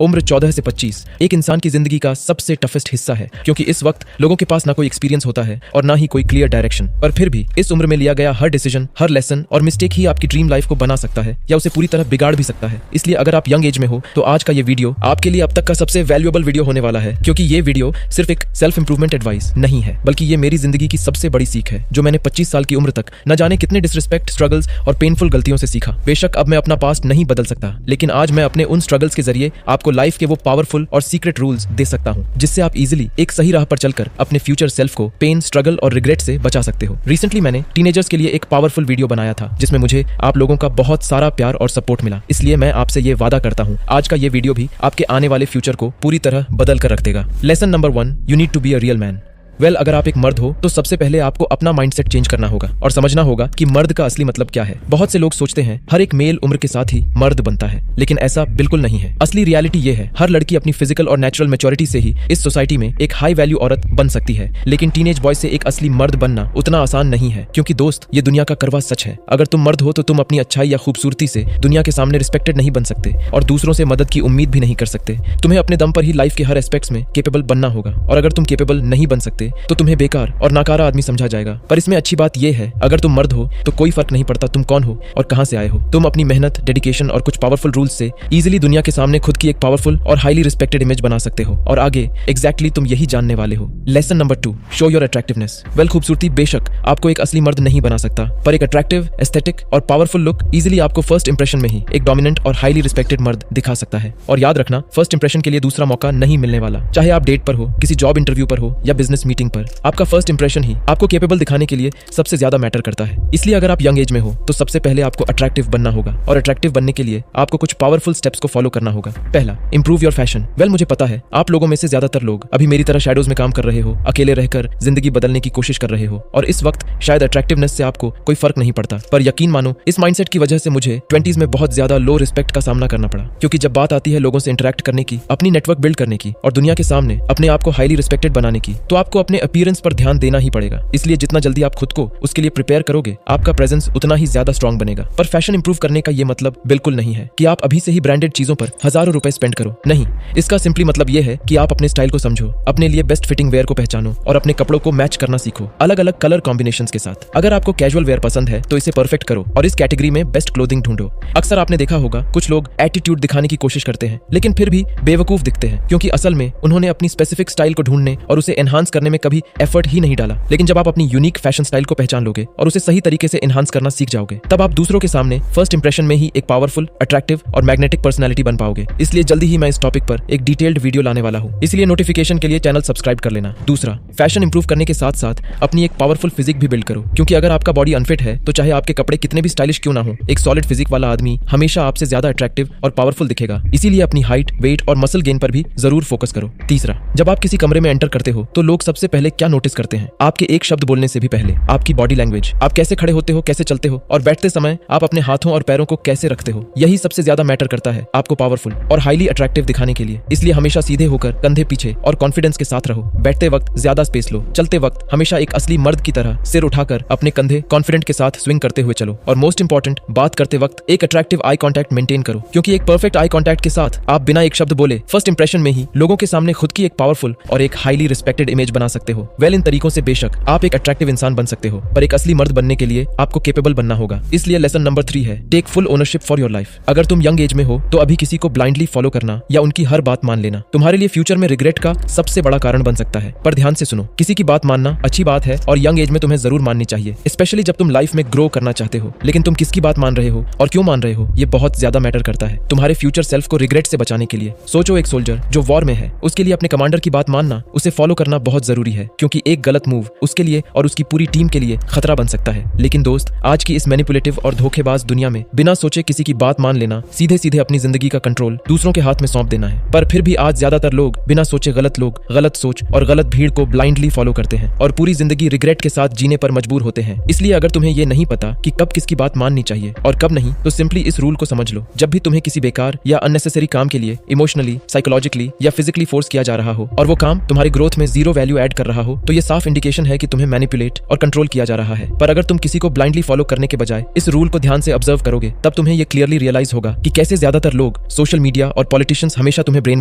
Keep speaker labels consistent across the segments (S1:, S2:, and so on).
S1: उम्र 14 से 25 एक इंसान की जिंदगी का सबसे टफेस्ट हिस्सा है, क्योंकि इस वक्त लोगों के पास ना कोई एक्सपीरियंस होता है और ना ही कोई क्लियर डायरेक्शन। पर फिर भी इस उम्र में लिया गया हर डिसीजन, हर लेसन और मिस्टेक ही आपकी ड्रीम लाइफ को बना सकता है या उसे पूरी तरह बिगाड़ भी सकता है। इसलिए अगर आप यंग एज में हो तो आज का ये वीडियो आपके लिए अब तक का सबसे वैल्यूएबल वीडियो होने वाला है, क्योंकि ये वीडियो सिर्फ एक सेल्फ इंप्रूवमेंट एडवाइस नहीं है, बल्कि ये मेरी जिंदगी की सबसे बड़ी सीख है, जो मैंने 25 साल की उम्र तक न जाने कितने डिसरिस्पेक्ट, स्ट्रगल्स और पेनफुल गलतियों से सीखा। बेशक अब मैं अपना पास्ट नहीं बदल सकता, लेकिन आज मैं अपने उन स्ट्रगल्स के जरिए आपको लाइफ के वो पावरफुल और सीक्रेट रूल्स दे सकता हूं, जिससे आप इजीली एक सही राह पर चलकर अपने फ्यूचर सेल्फ को पेन, स्ट्रगल और रिग्रेट से बचा सकते हो। रिसेंटली मैंने टीनेजर्स के लिए एक पावरफुल वीडियो बनाया था, जिसमें मुझे आप लोगों का बहुत सारा प्यार और सपोर्ट मिला। इसलिए मैं आपसे ये वादा करता हूं, आज का ये वीडियो भी आपके आने वाले फ्यूचर को पूरी तरह बदल कर रख देगा। Lesson number 1, you need to be a real man. अगर आप एक मर्द हो तो सबसे पहले आपको अपना माइंडसेट चेंज करना होगा और समझना होगा कि मर्द का असली मतलब क्या है। बहुत से लोग सोचते हैं हर एक मेल उम्र के साथ ही मर्द बनता है, लेकिन ऐसा बिल्कुल नहीं है। असली रियलिटी ये है, हर लड़की अपनी फिजिकल और नेचुरल मैच्योरिटी से ही इस सोसाइटी में एक हाई वैल्यू औरत बन सकती है, लेकिन टीनेज बॉय से एक असली मर्द बनना उतना आसान नहीं है। क्योंकि दोस्त, ये दुनिया का कड़वा सच है, अगर तुम मर्द हो तो तुम अपनी अच्छाई या खूबसूरती से दुनिया के सामने रिस्पेक्टेड नहीं बन सकते और दूसरों से मदद की उम्मीद भी नहीं कर सकते। तुम्हें अपने दम पर ही लाइफ के हर एस्पेक्ट्स में केपेबल बनना होगा, और अगर तुम केपेबल नहीं बन सकते तो तुम्हें बेकार और नाकारा आदमी समझा जाएगा। पर इसमें अच्छी बात यह है, अगर तुम मर्द हो तो कोई फर्क नहीं पड़ता तुम कौन हो और कहां से आए हो। तुम अपनी मेहनत, डेडिकेशन और कुछ पावरफुल रूल्स से इजीली दुनिया के सामने खुद की एक पावरफुल और हाईली रिस्पेक्टेड इमेज बना सकते हो, और आगे एग्जैक्टली तुम यही जानने वाले हो। Lesson number 2, show your attractiveness. खूबसूरती बेशक आपको एक असली मर्द नहीं बना सकता, पर एक अट्रैक्टिव, एस्थेटिक और पावरफुल लुक इजीली आपको फर्स्ट इंप्रेशन में ही एक डोमिनेंट और हाईली रिस्पेक्टेड मर्द दिखा सकता है। और याद रखना, फर्स्ट इंप्रेशन के लिए दूसरा मौका नहीं मिलने वाला। चाहे आप डेट पर हो, किसी जॉब इंटरव्यू पर हो या बिजनेस मीटिंग पर, आपका फर्स्ट इंप्रेशन ही आपको केपेबल दिखाने के लिए सबसे ज्यादा मैटर करता है। इसलिए अगर आप यंग एज में हो तो सबसे पहले आपको अट्रैक्टिव बनना होगा, और अट्रैक्टिव बनने के लिए आपको कुछ पावरफुल स्टेप्स को फॉलो करना होगा। पहला, इंप्रूव योर फैशन। मुझे पता है आप लोगों में से ज्यादातर लोग अभी मेरी तरह शैडोज में काम कर रहे हो, अकेले रहकर जिंदगी बदलने की कोशिश कर रहे हो, और इस वक्त शायद अट्रैक्टिवनेस से आपको कोई फर्क नहीं पड़ता। पर यकीन मानो, इस माइंडसेट की वजह से मुझे 20s में बहुत ज्यादा लो रिस्पेक्ट का सामना करना पड़ा, क्योंकि जब बात आती है लोगों से इंटरेक्ट करने की, अपनी नेटवर्क बिल्ड करने की और दुनिया के सामने अपने आप को हाईली रिस्पेक्टेड बनाने की, तो आपको अपने अपीयरेंस पर ध्यान देना ही पड़ेगा। इसलिए जितना जल्दी आप खुद को उसके लिए प्रिपेयर करोगे, आपका प्रेजेंस उतना ही ज्यादा स्ट्रांग बनेगा। पर फैशन इंप्रूव करने का ये मतलब बिल्कुल नहीं है कि आप अभी से ही ब्रांडेड चीजों पर हजारों रुपए स्पेंड करो। नहीं, इसका सिंपली मतलब ये है कि आप अपने स्टाइल को समझो, अपने लिए बेस्ट फिटिंग वेयर को पहचानो और अपने कपड़ों को मैच करना सीखो, अलग अलग कलर कॉम्बिनेशंस के साथ। अगर आपको कैजुअल वेयर पसंद है तो इसे परफेक्ट करो और इस कैटेगरी में बेस्ट क्लोथिंग ढूंढो। अक्सर आपने देखा होगा कुछ लोग एटीट्यूड दिखाने की कोशिश करते हैं, लेकिन फिर भी बेवकूफ दिखते हैं, क्योंकि असल में उन्होंने अपनी स्पेसिफिक स्टाइल को ढूंढने और उसे एनहांस करने में कभी एफर्ट ही नहीं डाला। लेकिन जब आप अपनी यूनिक फैशन स्टाइल को पहचान लोगे और उसे सही तरीके से एनहांस करना सीख जाओगे, तब आप दूसरों के सामने फर्स्ट इंप्रेशन में ही एक पावरफुल, अट्रैक्टिव और मैग्नेटिक पर्सनालिटी बन पाओगे। इसलिए जल्दी ही मैं इस टॉपिक पर एक डिटेल्ड वीडियो लाने वाला हूं, इसलिए नोटिफिकेशन के लिए चैनल सब्सक्राइब कर लेना। दूसरा, फैशन इंप्रूव करने के साथ साथ अपनी एक पावरफुल फिजिक भी बिल्ड करो, क्योंकि अगर आपका बॉडी अनफिट है तो चाहे आपके कपड़े कितने भी स्टाइलिश क्यों ना हो, एक सॉलिड फिजिक वाला आदमी हमेशा आपसे ज्यादा अट्रैक्टिव और पावरफुल दिखेगा। इसीलिए अपनी हाइट, वेट और मसल गेन पर भी जरूर फोकस करो। तीसरा, जब आप किसी कमरे में एंटर करते हो तो लोग सबसे पहले क्या नोटिस करते हैं? आपके एक शब्द बोलने से भी पहले आपकी बॉडी लैंग्वेज, आप कैसे खड़े होते हो, कैसे चलते हो और बैठते समय आप अपने हाथों और पैरों को कैसे रखते हो, यही सबसे ज्यादा मैटर करता है आपको पावरफुल और हाईली अट्रैक्टिव दिखाने के लिए। इसलिए हमेशा सीधे होकर कंधे पीछे और कॉन्फिडेंस के साथ रहो। बैठते वक्त ज्यादा स्पेस लो, चलते वक्त हमेशा एक असली मर्द की तरह सिर उठाकर अपने कंधे कॉन्फिडेंट के साथ स्विंग करते हुए चलो। और मोस्ट इंपॉर्टेंट, बात करते वक्त एक अट्रैक्टिव आई कॉन्टैक्ट मेंटेन करो, क्योंकि एक परफेक्ट आई कॉन्टैक्ट के साथ आप बिना एक शब्द बोले फर्स्ट इंप्रेशन में ही लोगों के सामने खुद की एक पावरफुल और एक हाईली रिस्पेक्टेड इमेज बना सकते हो। इन तरीकों से बेशक आप एक अट्रैक्टिव इंसान बन सकते हो, पर एक असली मर्द बनने के लिए आपको केपेबल बनना होगा। इसलिए लेसन नंबर 3 है, take full ownership for your life. अगर तुम यंग एज में हो तो अभी किसी को ब्लाइंडली फॉलो करना या उनकी हर बात मान लेना तुम्हारे लिए फ्यूचर में रिग्रेट का सबसे बड़ा कारण बन सकता है। पर ध्यान से सुनो, किसी की बात मानना अच्छी बात है और यंग एज में तुम्हें जरूर माननी चाहिए, स्पेशली जब तुम लाइफ में ग्रो करना चाहते हो। लेकिन तुम किसकी बात मान रहे हो और क्यों मान रहे हो, ये बहुत ज्यादा मैटर करता है तुम्हारे फ्यूचर सेल्फ को रिग्रेट से बचाने के लिए। सोचो, एक सोल्जर जो वॉर में है, उसके लिए अपने कमांडर की बात मानना, उसे फॉलो करना बहुत जरूरी है, क्योंकि एक गलत मूव उसके लिए और उसकी पूरी टीम के लिए खतरा बन सकता है। लेकिन दोस्त, आज की इस मैनिपुलेटिव और धोखेबाज दुनिया में बिना सोचे किसी की बात मान लेना, सीधे सीधे अपनी जिंदगी का कंट्रोल दूसरों के हाथ में सौंप देना है। पर फिर भी आज ज्यादातर लोग बिना सोचे गलत लोग, गलत सोच और गलत भीड़ को ब्लाइंडली फॉलो करते हैं और पूरी जिंदगी रिग्रेट के साथ जीने पर मजबूर होते हैं। इसलिए अगर तुम्हें ये नहीं पता कि कब किसकी बात माननी चाहिए और कब नहीं, तो सिंपली इस रूल को समझ लो, जब भी तुम्हें किसी बेकार या अननेसेसरी काम के लिए इमोशनली, साइकोलॉजिकली या फिजिकली फोर्स किया जा रहा हो और वो काम तुम्हारी ग्रोथ में जीरो वैल्यू ऐड ऐड कर रहा हो तो ये साफ इंडिकेशन है कि तुम्हें मैनिपुलेट और कंट्रोल किया जा रहा है। पर अगर तुम किसी को ब्लाइंडली फॉलो करने के बजाय इस रूल को ध्यान से ऑब्जर्व करोगे तब तुम्हें ये क्लियरली रियलाइज होगा कि कैसे ज्यादातर लोग, सोशल मीडिया और पॉलिटिशियंस हमेशा तुम्हें ब्रेन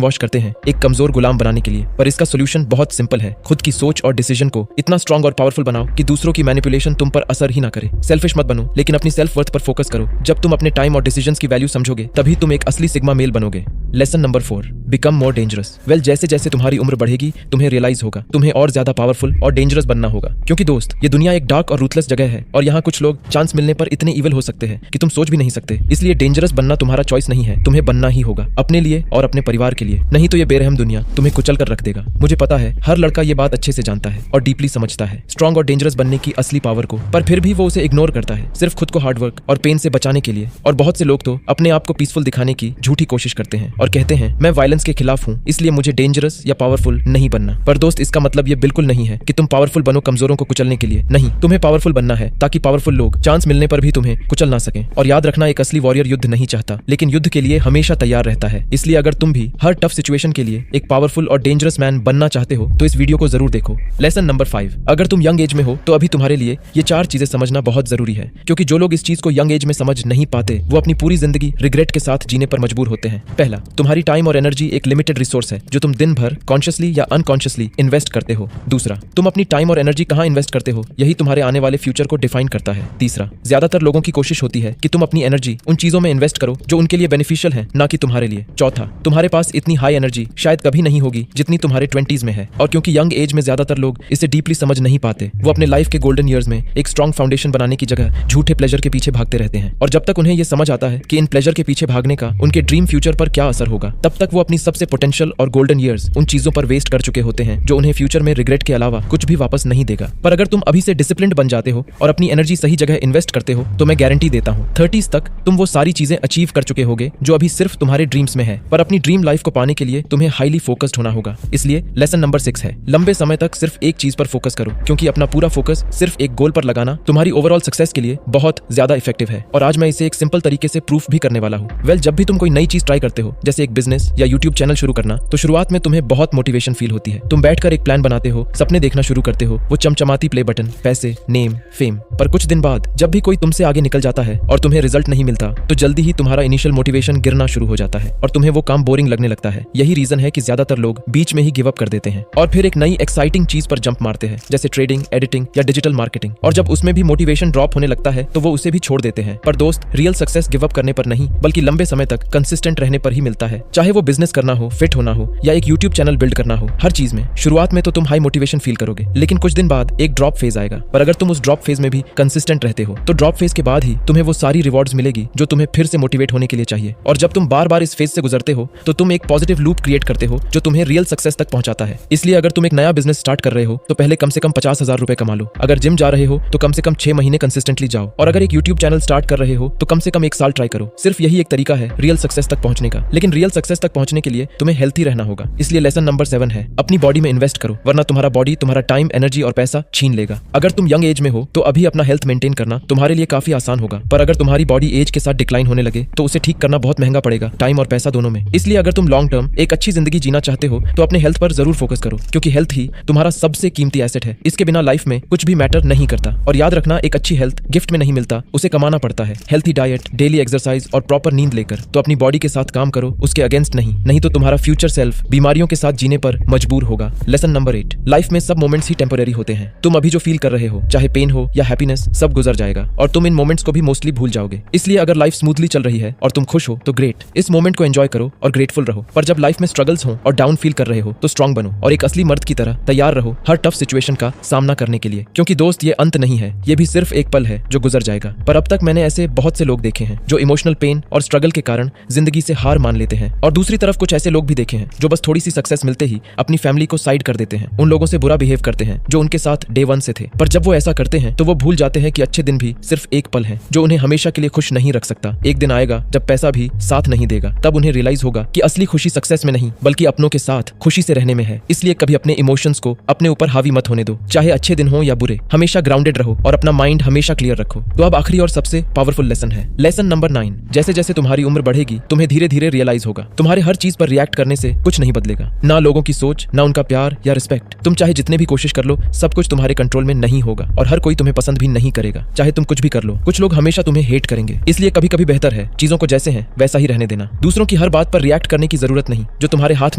S1: वॉश करते हैं एक कमजोर गुलाम बनाने के लिए। पर इसका सोल्यूशन बहुत सिंपल है। खुद की सोच और डिसीजन को इतना स्ट्रांग और पावरफुल बनाओ कि दूसरों की मैनिपुलेशन तुम पर असर ही ना करे। सेल्फिश मत बनो, लेकिन अपनी सेल्फ वर्थ पर फोकस करो। जब तुम अपने टाइम और डिसीजंस की वैल्यू समझोगे तभी तुम एक असली सिग्मा मेल बनोगे। Lesson number 4, become more dangerous. Well, जैसे जैसे तुम्हारी उम्र बढ़ेगी तुम्हें रियलाइज होगा तुम्हें और ज्यादा पावरफुल और डेंजरस बनना होगा। क्योंकि दोस्त, ये दुनिया एक डार्क और रूथलेस जगह है और यहाँ कुछ लोग चांस मिलने पर इतने इविल हो सकते हैं कि तुम सोच भी नहीं सकते। इसलिए डेंजरस बनना तुम्हारा चॉइस नहीं है, तुम्हें बनना ही होगा, अपने लिए और अपने परिवार के लिए। नहीं तो ये बेरहम दुनिया तुम्हें कुचल कर रख देगा। मुझे पता है हर लड़का ये बात अच्छे से जानता है और डीपली समझता है स्ट्रांग और डेंजरस बनने की असली पावर को, पर फिर भी वो उसे इग्नोर करता है सिर्फ खुद को हार्डवर्क और पेन से बचाने के लिए। और बहुत से लोग तो अपने आप को पीसफुल दिखाने की झूठी कोशिश करते हैं और कहते हैं मैं वायलेंस के खिलाफ हूँ इसलिए मुझे डेंजरस या पावरफुल नहीं बनना। पर दोस्त, इसका मतलब ये बिल्कुल नहीं है कि तुम पावरफुल बनो कमजोरों को कुचलने के लिए। नहीं, तुम्हें पावरफुल बनना है ताकि पावरफुल लोग चांस मिलने पर भी तुम्हें कुचल ना सकें। और याद रखना, एक असली वॉरियर युद्ध नहीं चाहता लेकिन युद्ध के लिए हमेशा तैयार रहता है। इसलिए अगर तुम भी हर टफ सिचुएशन के लिए एक पावरफुल और डेंजरस मैन बनना चाहते हो तो इस वीडियो को जरूर देखो। लेसन नंबर 5, अगर तुम यंग एज में हो तो अभी तुम्हारे लिए ये 4 चीजें समझना बहुत जरूरी है। क्योंकि जो लोग इस चीज को यंग एज में समझ नहीं पाते वो अपनी पूरी जिंदगी रिग्रेट के साथ जीने पर मजबूर होते हैं। पहला, तुम्हारी टाइम और एनर्जी एक लिमिटेड रिसोर्स है जो तुम दिन भर कॉन्शियसली या अनकॉन्शियसली इन्वेस्ट करते हो। दूसरा, तुम अपनी टाइम और एनर्जी कहाँ इन्वेस्ट करते हो यही तुम्हारे आने वाले फ्यूचर को डिफाइन करता है। तीसरा, ज्यादातर लोगों की कोशिश होती है कि तुम अपनी एनर्जी उन चीजों में इन्वेस्ट करो जो उनके लिए बेनिफिशियल है, ना कि तुम्हारे लिए। चौथा, तुम्हारे पास इतनी हाई एनर्जी शायद कभी नहीं होगी जितनी तुम्हारे 20s में है। और क्योंकि यंग एज में ज्यादातर लोग इसे डीपली समझ नहीं पाते, वो अपने लाइफ के गोल्डन ईयर्स में एक स्ट्रॉन्ग फाउंडेशन बनाने की जगह झूठे प्लेजर के पीछे भागते रहते हैं। और जब तक उन्हें यह समझ आता है कि इन प्लेजर के पीछे भागने का उनके ड्रीम फ्यूचर पर क्या असर होगा, तब तक वो अपनी सबसे पोटेंशियल और गोल्डन ईयर्स उन चीजों पर वेस्ट कर चुके होते हैं जो उन्हें फ्यूचर में रिग्रेट के अलावा कुछ भी वापस नहीं देगा। पर अगर तुम अभी से डिसिप्लिन्ड बन जाते हो और अपनी एनर्जी सही जगह इन्वेस्ट करते हो तो मैं गारंटी देता हूँ 30s तक तुम वो सारी चीजें अचीव कर चुके होगे जो अभी सिर्फ तुम्हारे ड्रीम्स में है। पर अपनी ड्रीम लाइफ को पाने के लिए तुम्हें हाईली फोकस्ड होना होगा। इसलिए लेसन नंबर 6 है, लंबे समय तक सिर्फ एक चीज पर फोकस करो, क्योंकि अपना पूरा फोकस सिर्फ एक गोल पर लगाना तुम्हारी ओवरऑल सक्सेस के लिए बहुत ज्यादा इफेक्टिव है। और आज मैं इसे एक सिंपल तरीके से प्रूफ भी करने वाला हूँ। वेल, जब भी तुम कोई नई चीज ट्राई करते हो, जैसे एक बिजनेस या यूट्यूब चैनल शुरू करना, तो शुरुआत में तुम्हें बहुत मोटिवेशन फील होती है। तुम बैठकर एक प्लान बनाते हो, सपने देखना शुरू करते हो, वो चमचमाती प्ले बटन, पैसे, नेम, फेम। पर कुछ दिन बाद जब भी कोई तुमसे आगे निकल जाता है और तुम्हें रिजल्ट नहीं मिलता तो जल्दी ही तुम्हारा इनिशियल मोटिवेशन गिरना शुरू हो जाता है और तुम्हें वो काम बोरिंग लगने लगता है। यही रीजन है कि ज्यादातर लोग बीच में ही गिव अप कर देते हैं और फिर एक नई एक्साइटिंग चीज पर जंप मारते हैं, जैसे ट्रेडिंग, एडिटिंग या डिजिटल मार्केटिंग। और जब उसमें भी मोटिवेशन ड्रॉप होने लगता है तो वो उसे भी छोड़ देते हैं। पर दोस्त, रियल सक्सेस गिव अप करने पर नहीं बल्कि लंबे समय तक कंसिस्टेंट रहने पर ही मिलता है। चाहे वो बिजनेस करना हो, फिट होना हो या एक यूट्यूब चैनल बिल्ड करना हो, हर चीज में शुरुआत में तो तुम हाई मोटिवेशन फील करोगे, लेकिन कुछ दिन बाद एक ड्रॉप फेज आएगा। पर अगर तुम उस ड्रॉप फेज में भी कंसिस्टेंट रहते हो तो ड्रॉप फेज के बाद ही तुम्हें वो सारी रिवॉर्ड्स मिलेगी जो तुम्हें फिर से मोटिवेट होने के लिए चाहिए। और जब तुम बार बार इस फेज से गुजरते हो तो तुम एक पॉजिटिव लूप क्रिएट करते हो जो तुम्हें रियल सक्सेस तक पहुंचाता है। इसलिए अगर तुम एक नया बिजनेस स्टार्ट कर रहे हो तो पहले कम से कम 50,000 रुपए कमा लो। अगर जिम जा रहे हो तो कम से कम 6 महीने कंसिस्टेंटली जाओ। और अगर एक यूट्यूब चैनल स्टार्ट कर रहे हो तो कम से कम 1 साल ट्राई करो। सिर्फ यही एक तरीका है रियल सक्सेस तक पहुंचने का। लेकिन रियल सक्सेस तक पहुंचने के लिए तुम्हें हेल्थी रहना होगा। इसलिए लेसन नंबर 7 है, अपनी बॉडी में इन्वेस्ट करो, वरना तुम्हारा बॉडी तुम्हारा टाइम, एनर्जी और पैसा छीन लेगा। अगर तुम यंग एज में हो तो अभी अपना हेल्थ मेंटेन करना तुम्हारे लिए काफी आसान होगा। पर अगर तुम्हारी बॉडी एज के साथ डिक्लाइन होने लगे तो उसे ठीक करना बहुत महंगा पड़ेगा, टाइम और पैसा दोनों में। इसलिए अगर तुम लॉन्ग टर्म एक अच्छी जिंदगी जीना चाहते हो तो अपने हेल्थ पर जरूर फोकस करो, क्योंकि हेल्थ ही तुम्हारा सबसे कीमती एसेट है। इसके बिना लाइफ में कुछ भी मैटर नहीं करता। और याद रखना, एक अच्छी हेल्थ गिफ्ट में नहीं मिलता, उसे कमाना पड़ता है। हेल्थी डाइट, डेली एक्सरसाइज और प्रॉपर नींद लेकर। तो अपनी बॉडी के साथ काम करो, उसके अगेंस्ट नहीं तो तुम्हारा फ्यूचर सेल्फ बीमारियों के साथ जीने पर मजबूर होगा। लेसन नंबर 8, लाइफ में सब मोमेंट्स ही टेम्पोररी होते हैं। तुम अभी जो फील कर रहे हो, चाहे पेन हो या हैप्पीनेस, सब गुजर जाएगा और तुम इन मोमेंट्स को भी मोस्टली भूल जाओगे। इसलिए अगर लाइफ स्मूथली चल रही है और तुम खुश हो तो ग्रेट, इस मोमेंट को एंजॉय करो और ग्रेटफुल रहो। पर जब लाइफ में स्ट्रगल्स हो और डाउन फील कर रहे हो तो स्ट्रांग बनो और एक असली मर्द की तरह तैयार रहो हर टफ सिचुएशन का सामना करने के लिए। क्योंकि दोस्त, ये अंत नहीं है, ये भी सिर्फ एक पल है जो गुजर जाएगा। पर अब तक मैंने ऐसे बहुत से लोग देखे हैं जो इमोशनल पेन और स्ट्रगल के कारण जिंदगी से हार मान लेते हैं, और दूसरी तरफ कुछ ऐसे लोग भी देखे हैं जो बस थोड़ी सी सक्सेस मिलते ही अपनी फैमिली को साइड कर देते हैं, उन लोगों से बुरा बिहेव करते हैं जो उनके साथ डे 1 से थे। पर जब वो ऐसा करते हैं तो वो भूल जाते हैं कि अच्छे दिन भी सिर्फ एक पल है जो उन्हें हमेशा के लिए खुश नहीं रख सकता। एक दिन आएगा जब पैसा भी साथ नहीं देगा, तब उन्हें रियलाइज होगा कि असली खुशी सक्सेस में नहीं बल्कि अपनों के साथ खुशी से रहने में है। इसलिए कभी अपने इमोशंस को अपने ऊपर हावी मत होने दो, चाहे अच्छे दिन हो या बुरे। हमेशा ग्राउंडेड रहो और अपना माइंड हमेशा क्लियर रखो। तो अब आखिरी और सबसे पावरफुल लेसन है, लेसन नंबर 9। जैसे जैसे तुम्हारी उम्र बढ़ेगी तुम्हें धीरे धीरे रियलाइज होगा तुम्हारे हर चीज पर रिएक्ट करने से कुछ नहीं बदलेगा, ना लोगों की सोच, ना उनका प्यार या रिस्पेक्ट। रिस्पेक्ट। तुम चाहे जितने भी कोशिश कर लो, सब कुछ तुम्हारे कंट्रोल में नहीं होगा और हर कोई तुम्हें पसंद भी नहीं करेगा, चाहे तुम कुछ भी कर लो। कुछ लोग हमेशा तुम्हें हेट करेंगे, इसलिए कभी कभी बेहतर है चीजों को जैसे हैं वैसा ही रहने देना। दूसरों की हर बात पर रिएक्ट करने की जरूरत नहीं। जो तुम्हारे हाथ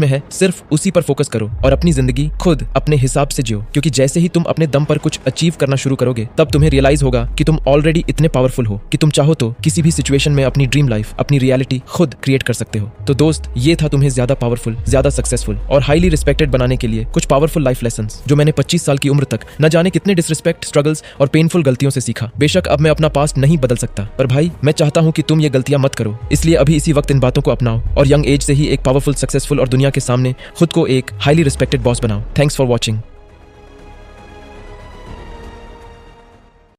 S1: में है सिर्फ उसी पर फोकस करो और अपनी जिंदगी खुद अपने हिसाब से जियो, क्योंकि जैसे ही तुम अपने दम पर कुछ अचीव करना शुरू करोगे तब तुम्हें रियलाइज होगा कि तुम ऑलरेडी इतने पावरफुल हो कि तुम चाहो तो किसी भी सिचुएशन में अपनी ड्रीम लाइफ, अपनी रियलिटी खुद क्रिएट कर सकते हो। तो दोस्त, ये था तुम्हें ज्यादा पावरफुल, ज्यादा सक्सेसफुल और हाईली रिस्पेक्टेड बनाने के लिए कुछ पावरफुल लाइफ लेसंस जो मैंने 25 साल की उम्र तक न जाने कितने डिसरिस्पेक्ट, स्ट्रगल्स और पेनफुल गलतियों से सीखा। बेशक अब मैं अपना पास्ट नहीं बदल सकता, पर भाई मैं चाहता हूं कि तुम ये गलतियां मत करो। इसलिए अभी इसी वक्त इन बातों को अपनाओ और यंग एज से ही एक पावरफुल, सक्सेसफुल और दुनिया के सामने खुद को एक हाईली रिस्पेक्टेड बॉस बनाओ। Thanks for watching.